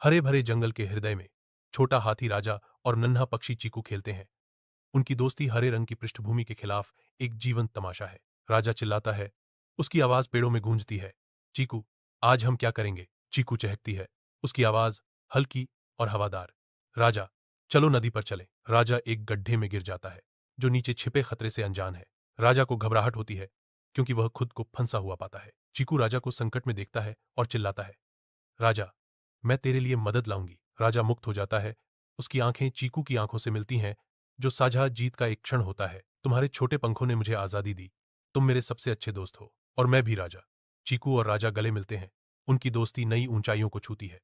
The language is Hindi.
हरे भरे जंगल के हृदय में छोटा हाथी राजा और नन्हा पक्षी चीकू खेलते हैं। उनकी दोस्ती हरे रंग की पृष्ठभूमि के खिलाफ एक जीवंत तमाशा है। राजा चिल्लाता है, उसकी आवाज पेड़ों में गूंजती है। चीकू, आज हम क्या करेंगे? चीकू चहकती है, उसकी आवाज हल्की और हवादार। राजा, चलो नदी पर चलें। राजा एक गड्ढे में गिर जाता है, जो नीचे छिपे खतरे से अनजान है। राजा को घबराहट होती है, क्योंकि वह खुद को फंसा हुआ पाता है। चीकू राजा को संकट में देखता है और चिल्लाता है, राजा, मैं तेरे लिए मदद लाऊंगी। राजा मुक्त हो जाता है, उसकी आंखें चीकू की आंखों से मिलती हैं, जो साझा जीत का एक क्षण होता है। तुम्हारे छोटे पंखों ने मुझे आजादी दी, तुम मेरे सबसे अच्छे दोस्त हो, और मैं भी राजा। चीकू और राजा गले मिलते हैं, उनकी दोस्ती नई ऊंचाइयों को छूती है।